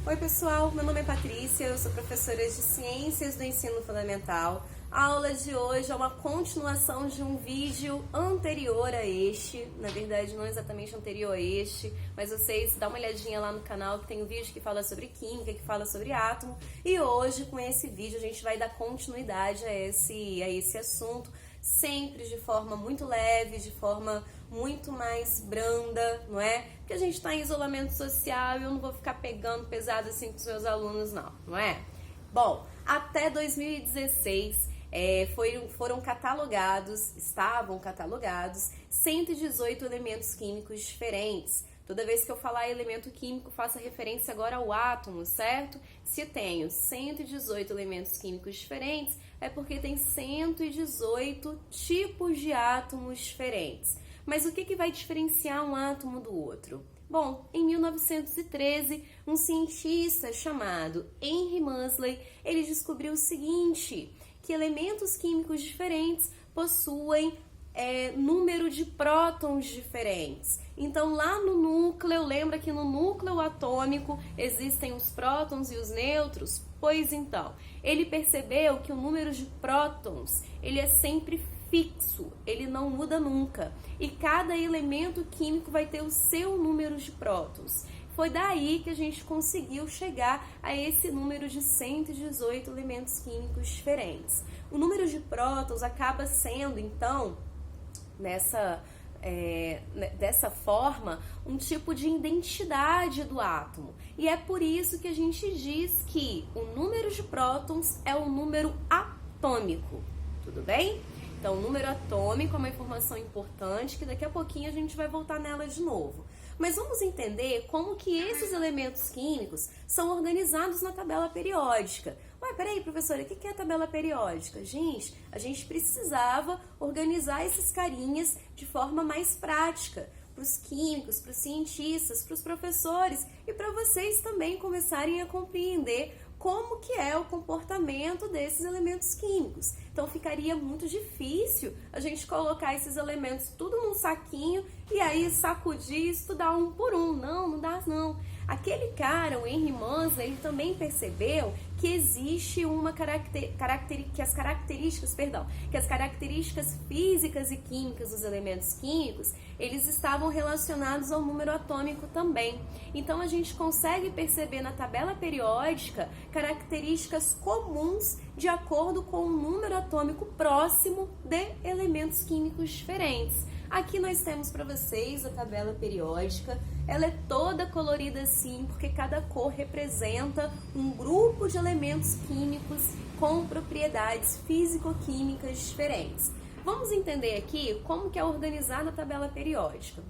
Oi pessoal, meu nome é Patrícia, eu sou professora de Ciências do Ensino Fundamental. A aula de hoje é uma continuação de um vídeo anterior a este, na verdade não exatamente anterior a este, mas vocês dão uma olhadinha lá no canal que tem um vídeo que fala sobre química, que fala sobre átomo, e hoje com esse vídeo a gente vai dar continuidade a esse assunto, sempre de forma muito leve, de forma muito mais branda, não é? Porque a gente está em isolamento social e eu não vou ficar pegando pesado assim com os meus alunos, não é? Bom, até 2016 estavam catalogados 118 elementos químicos diferentes. Toda vez que eu falar elemento químico, faça referência agora ao átomo, certo? Se tenho 118 elementos químicos diferentes, é porque tem 118 tipos de átomos diferentes. Mas o que vai diferenciar um átomo do outro? Bom, em 1913, um cientista chamado Henry Moseley, ele descobriu o seguinte, que elementos químicos diferentes possuem número de prótons diferentes. Então, lá no núcleo, lembra que no núcleo atômico existem os prótons e os nêutrons? Pois então, ele percebeu que o número de prótons, ele é sempre fixo, ele não muda nunca. E cada elemento químico vai ter o seu número de prótons. Foi daí que a gente conseguiu chegar a esse número de 118 elementos químicos diferentes. O número de prótons acaba sendo, então, dessa forma, um tipo de identidade do átomo. E é por isso que a gente diz que o número de prótons é um número atômico. Tudo bem? Então, o número atômico é uma informação importante que daqui a pouquinho a gente vai voltar nela de novo. Mas vamos entender como que esses elementos químicos são organizados na tabela periódica. Ué, peraí, professora, o que é a tabela periódica? Gente, a gente precisava organizar esses carinhas de forma mais prática, para os químicos, para os cientistas, para os professores e para vocês também começarem a compreender como que é o comportamento desses elementos químicos. Então ficaria muito difícil a gente colocar esses elementos tudo num saquinho e aí sacudir e estudar um por um. Não dá não. Aquele cara, o Henry Moseley, ele também percebeu que existe que as características físicas e químicas dos elementos químicos, eles estavam relacionados ao número atômico também. Então a gente consegue perceber na tabela periódica características comuns de acordo com o número atômico próximo de elementos químicos diferentes. Aqui nós temos para vocês a tabela periódica. Ela é toda colorida assim, porque cada cor representa um grupo de elementos químicos com propriedades físico-químicas diferentes. Vamos entender aqui como que é organizada a tabela periódica.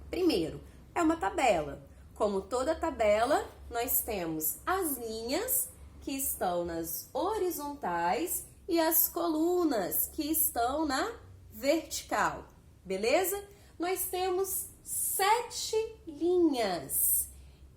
Primeiro, é uma tabela. Como toda tabela, nós temos as linhas que estão nas horizontais e as colunas que estão na vertical. Beleza? Nós temos 7 linhas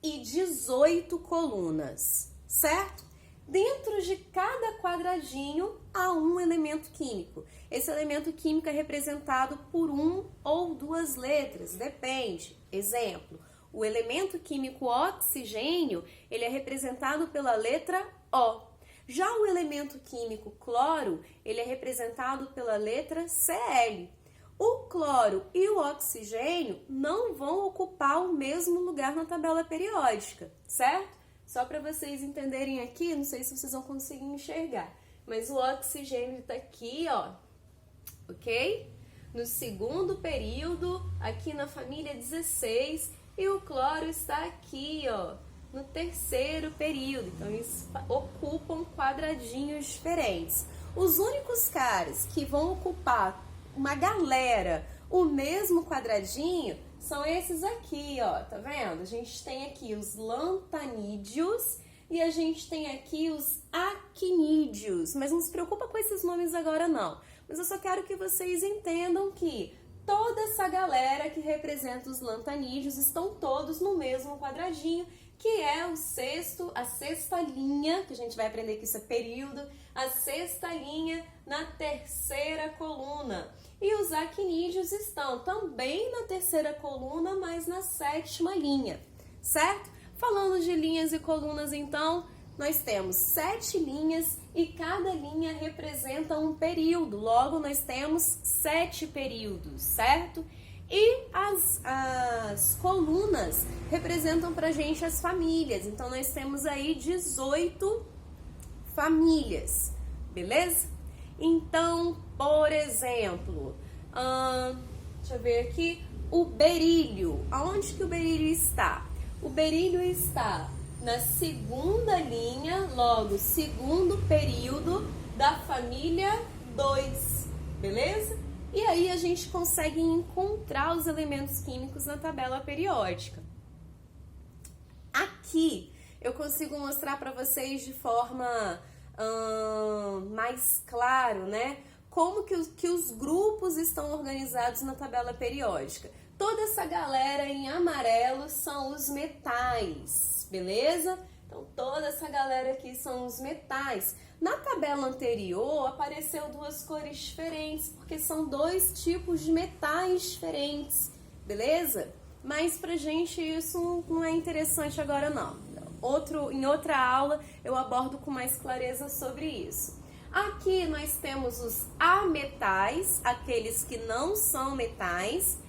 e 18 colunas, certo? Dentro de cada quadradinho há um elemento químico. Esse elemento químico é representado por um ou duas letras, depende. Exemplo, o elemento químico oxigênio, ele é representado pela letra O. Já o elemento químico cloro, ele é representado pela letra Cl. O cloro e o oxigênio não vão ocupar o mesmo lugar na tabela periódica, certo? Só para vocês entenderem aqui, não sei se vocês vão conseguir enxergar, mas o oxigênio está aqui, ó, ok? No segundo período, aqui na família 16, e o cloro está aqui, ó, no terceiro período. Então, eles ocupam quadradinhos diferentes. Os únicos caras que vão ocupar uma galera, o mesmo quadradinho, são esses aqui, ó, tá vendo? A gente tem aqui os lantanídeos e a gente tem aqui os actinídeos, mas não se preocupa com esses nomes agora não, mas eu só quero que vocês entendam que toda essa galera que representa os lantanídeos estão todos no mesmo quadradinho, que é a sexta linha, que a gente vai aprender que isso é período, a sexta linha na terceira coluna. E os actinídeos estão também na terceira coluna, mas na sétima linha, certo? Falando de linhas e colunas, então, nós temos 7 linhas e cada linha representa um período. Logo, nós temos 7 períodos, certo? E as colunas representam pra gente as famílias. Então, nós temos aí 18 famílias, beleza? Então, por exemplo, deixa eu ver aqui, o berílio. Aonde que o berílio está? O berílio está na segunda linha, logo, segundo período da família 2, beleza? E aí a gente consegue encontrar os elementos químicos na tabela periódica. Aqui eu consigo mostrar para vocês de forma mais claro, né? Como que os grupos estão organizados na tabela periódica. Toda essa galera em amarelo são os metais, beleza? Então, toda essa galera aqui são os metais. Na tabela anterior, apareceu 2 cores diferentes, porque são 2 tipos de metais diferentes, beleza? Mas pra gente isso não é interessante agora, não. Em outra aula, eu abordo com mais clareza sobre isso. Aqui nós temos os ametais, aqueles que não são metais.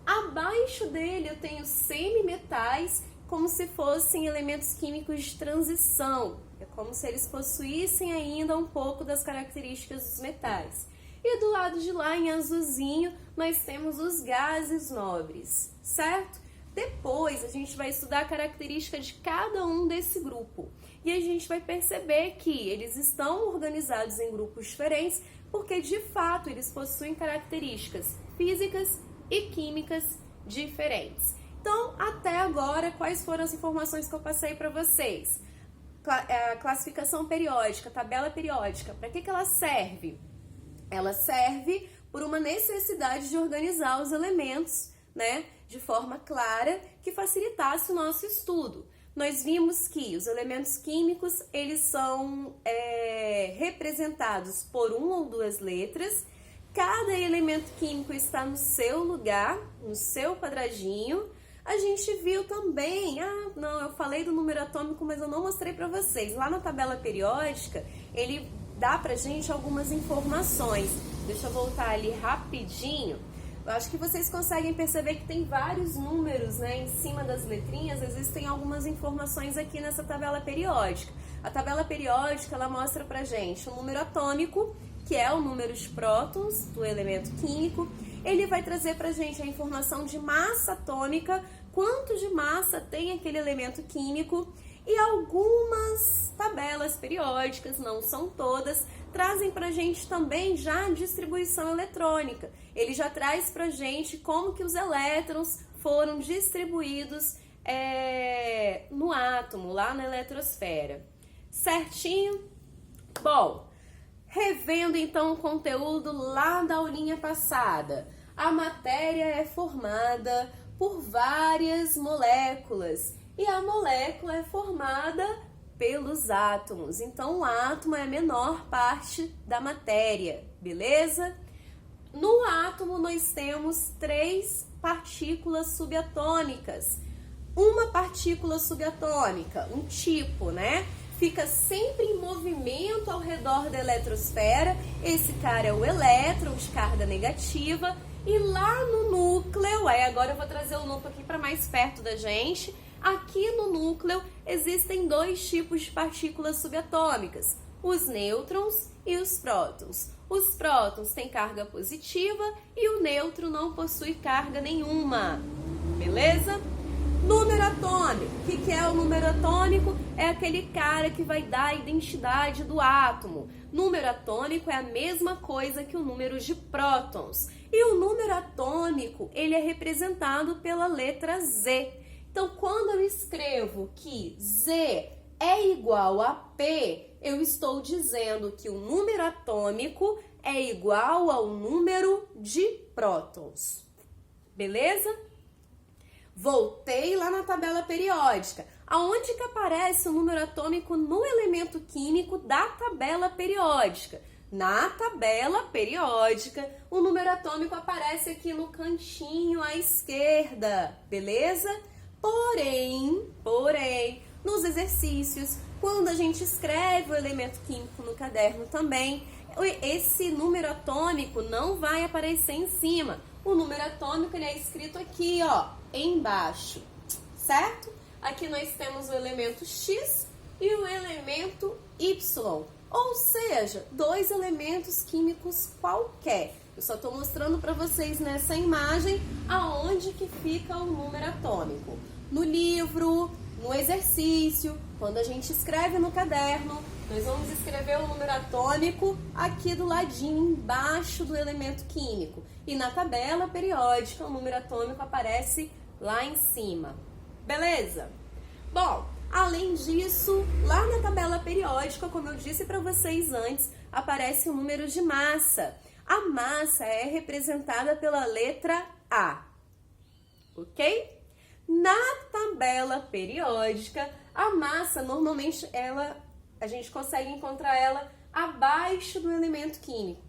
Abaixo dele eu tenho semimetais, como se fossem elementos químicos de transição. É como se eles possuíssem ainda um pouco das características dos metais. E do lado de lá, em azulzinho, nós temos os gases nobres, certo? Depois a gente vai estudar a característica de cada um desse grupo. E a gente vai perceber que eles estão organizados em grupos diferentes, porque de fato eles possuem características físicas e químicas diferentes. Então, até agora, quais foram as informações que eu passei para vocês? A classificação periódica, tabela periódica, para que ela serve? Ela serve por uma necessidade de organizar os elementos, né, de forma clara, que facilitasse o nosso estudo. Nós vimos que os elementos químicos, eles são representados por 1 ou 2 letras. Cada elemento químico está no seu lugar, no seu quadradinho. A gente viu também, eu falei do número atômico, mas eu não mostrei para vocês. Lá na tabela periódica, ele dá pra gente algumas informações. Deixa eu voltar ali rapidinho. Eu acho que vocês conseguem perceber que tem vários números, né, em cima das letrinhas. Existem algumas informações aqui nessa tabela periódica. A tabela periódica, ela mostra pra gente o número atômico, que é o número de prótons do elemento químico. Ele vai trazer pra gente a informação de massa atômica, quanto de massa tem aquele elemento químico, e algumas tabelas periódicas, não são todas, trazem pra gente também já a distribuição eletrônica. Ele já traz pra gente como que os elétrons foram distribuídos no átomo, lá na eletrosfera. Certinho? Bom, revendo então o conteúdo lá da aulinha passada, a matéria é formada por várias moléculas e a molécula é formada pelos átomos. Então, o átomo é a menor parte da matéria, beleza? No átomo, nós temos 3 partículas subatômicas. Uma partícula subatômica, um tipo, né? Fica sempre em movimento ao redor da eletrosfera. Esse cara é o elétron de carga negativa. E lá no núcleo, agora eu vou trazer o núcleo aqui para mais perto da gente. Aqui no núcleo existem 2 tipos de partículas subatômicas, os nêutrons e os prótons. Os prótons têm carga positiva e o nêutron não possui carga nenhuma, beleza? Número atômico. O que é o número atômico? É aquele cara que vai dar a identidade do átomo. Número atômico é a mesma coisa que o número de prótons. E o número atômico, ele é representado pela letra Z. Então, quando eu escrevo que Z é igual a P, eu estou dizendo que o número atômico é igual ao número de prótons. Beleza? Voltei lá na tabela periódica. Aonde que aparece o número atômico no elemento químico da tabela periódica? Na tabela periódica, o número atômico aparece aqui no cantinho à esquerda, beleza? Porém, nos exercícios, quando a gente escreve o elemento químico no caderno também, esse número atômico não vai aparecer em cima. O número atômico ele é escrito aqui, ó, embaixo, certo? Aqui nós temos o elemento X e o elemento Y, ou seja, dois elementos químicos qualquer. Eu só estou mostrando para vocês nessa imagem aonde que fica o número atômico. No livro, no exercício, quando a gente escreve no caderno, nós vamos escrever o número atômico aqui do ladinho, embaixo do elemento químico. E na tabela periódica, o número atômico aparece lá em cima. Beleza? Bom, além disso, lá na tabela periódica, como eu disse para vocês antes, aparece o número de massa. A massa é representada pela letra A, ok? Na tabela periódica, a massa, normalmente, a gente consegue encontrar ela abaixo do elemento químico.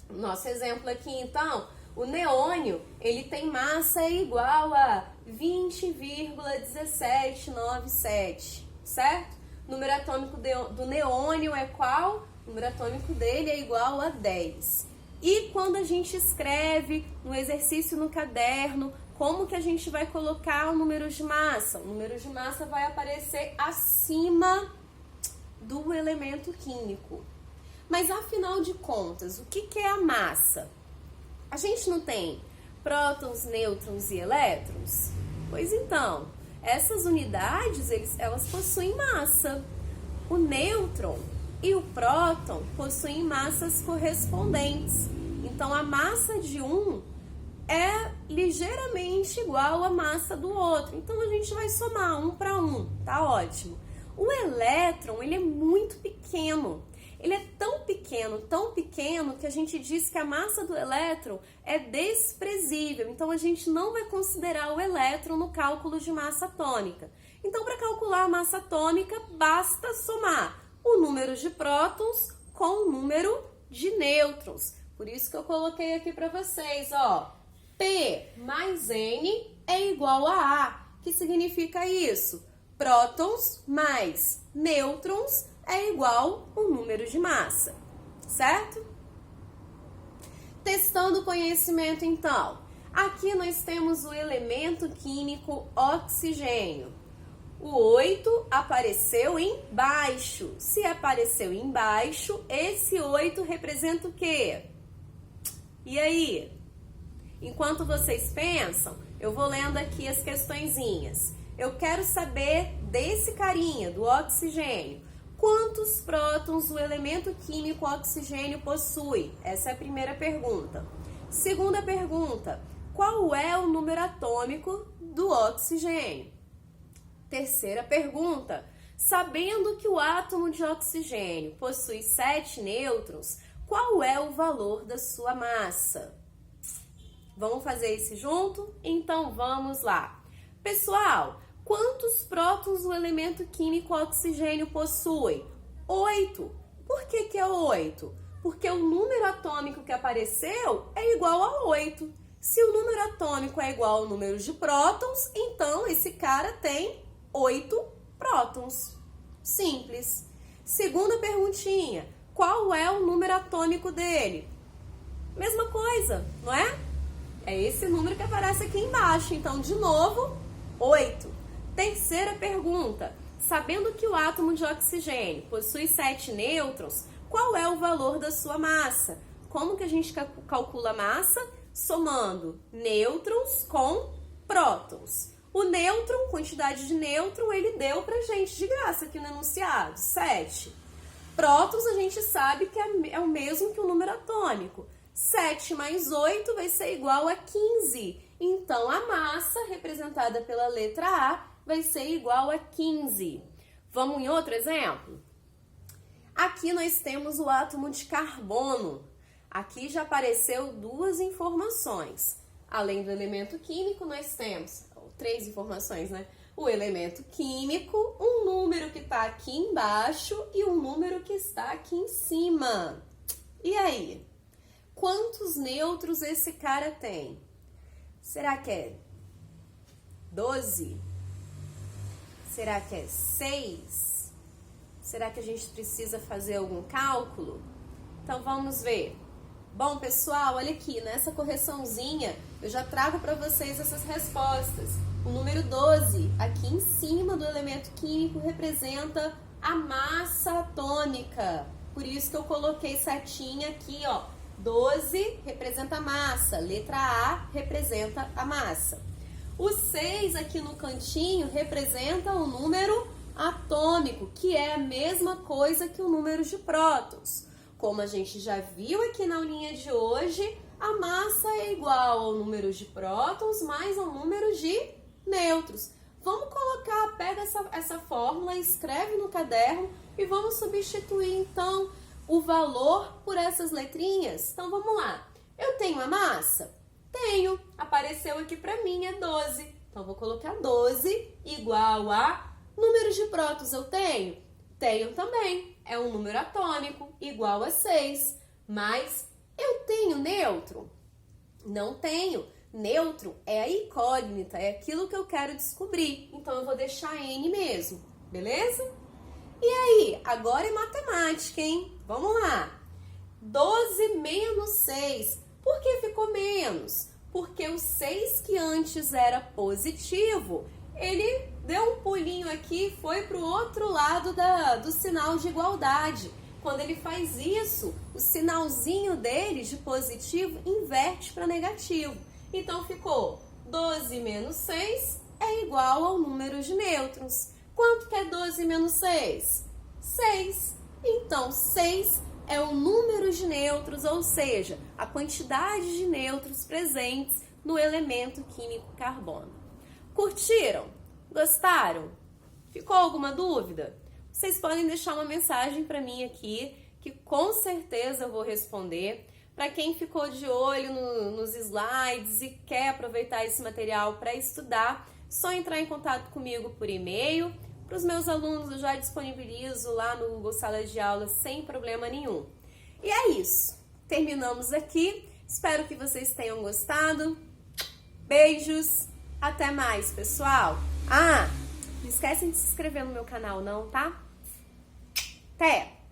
Nosso exemplo aqui, então, o neônio, ele tem massa igual a 20,1797, certo? O número atômico do neônio é qual? O número atômico dele é igual a 10. E quando a gente escreve um exercício no caderno, como que a gente vai colocar o número de massa? O número de massa vai aparecer acima do elemento químico. Mas afinal de contas, o que é a massa? A gente não tem prótons, nêutrons e elétrons? Pois então, essas unidades, elas possuem massa. O nêutron e o próton possuem massas correspondentes. Então, a massa de um é ligeiramente igual à massa do outro. Então, a gente vai somar 1 para 1, tá ótimo. O elétron, ele é muito pequeno. Ele é tão pequeno, que a gente diz que a massa do elétron é desprezível. Então, a gente não vai considerar o elétron no cálculo de massa atômica. Então, para calcular a massa atômica, basta somar o número de prótons com o número de nêutrons. Por isso que eu coloquei aqui para vocês, ó. P mais N é igual a A. O que significa isso? Prótons mais nêutrons é igual ao número de massa, certo? Testando o conhecimento, então. Aqui nós temos o elemento químico oxigênio. O 8 apareceu embaixo. Se apareceu embaixo, esse 8 representa o quê? E aí? Enquanto vocês pensam, eu vou lendo aqui as questõezinhas. Eu quero saber desse carinha, do oxigênio. Quantos prótons o elemento químico oxigênio possui? Essa é a primeira pergunta. Segunda pergunta, qual é o número atômico do oxigênio? Terceira pergunta, sabendo que o átomo de oxigênio possui 7 nêutrons, qual é o valor da sua massa? Vamos fazer isso junto? Então vamos lá. Pessoal, quantos prótons o elemento químico oxigênio possui? 8. Por que é 8? Porque o número atômico que apareceu é igual a 8. Se o número atômico é igual ao número de prótons, então esse cara tem 8 prótons. Simples. Segunda perguntinha, qual é o número atômico dele? Mesma coisa, não é? É esse número que aparece aqui embaixo. Então, de novo, 8. Terceira pergunta. Sabendo que o átomo de oxigênio possui 7 nêutrons, qual é o valor da sua massa? Como que a gente calcula a massa? Somando nêutrons com prótons. O nêutron, quantidade de nêutron, ele deu pra gente de graça aqui no enunciado, 7. Prótons a gente sabe que é o mesmo que o número atômico. 7 mais 8 vai ser igual a 15. Então, a massa, representada pela letra A, vai ser igual a 15. Vamos em outro exemplo? Aqui nós temos o átomo de carbono. Aqui já apareceu 2 informações. Além do elemento químico, nós temos 3 informações, né? O elemento químico, um número que está aqui embaixo e um número que está aqui em cima. E aí? Quantos nêutrons esse cara tem? Será que é 12? Será que é 6? Será que a gente precisa fazer algum cálculo? Então vamos ver. Bom, pessoal, olha aqui, nessa correçãozinha eu já trago para vocês essas respostas. O número 12, aqui em cima do elemento químico, representa a massa atômica. Por isso que eu coloquei setinha aqui, ó. 12 representa a massa, letra A representa a massa. O 6 aqui no cantinho representa o número atômico, que é a mesma coisa que o número de prótons. Como a gente já viu aqui na aulinha de hoje, a massa é igual ao número de prótons mais ao número de nêutrons. Vamos colocar, pega essa fórmula, escreve no caderno e vamos substituir então o valor por essas letrinhas. Então vamos lá. Eu tenho a massa? Tenho. Apareceu aqui para mim, é 12. Então vou colocar 12 igual a número de prótons eu tenho? Tenho também. É um número atômico igual a 6. Mas eu tenho nêutron? Não tenho. Nêutron é a incógnita, é aquilo que eu quero descobrir. Então eu vou deixar N mesmo, beleza? E aí, agora é matemática, hein? Vamos lá. 12 menos 6. Por que ficou menos? Porque o 6 que antes era positivo, ele deu um pulinho aqui e foi para o outro lado do sinal de igualdade. Quando ele faz isso, o sinalzinho dele de positivo inverte para negativo. Então ficou 12 menos 6 é igual ao número de nêutrons. Quanto que é 12 menos 6? 6. Então, 6 é o número de nêutrons, ou seja, a quantidade de nêutrons presentes no elemento químico carbono. Curtiram? Gostaram? Ficou alguma dúvida? Vocês podem deixar uma mensagem para mim aqui, que com certeza eu vou responder. Para quem ficou de olho nos slides e quer aproveitar esse material para estudar, só entrar em contato comigo por e-mail. Para os meus alunos eu já disponibilizo lá no Google Sala de Aula sem problema nenhum. E é isso. Terminamos aqui. Espero que vocês tenham gostado. Beijos. Até mais, pessoal. Não esquecem de se inscrever no meu canal não, tá? Até!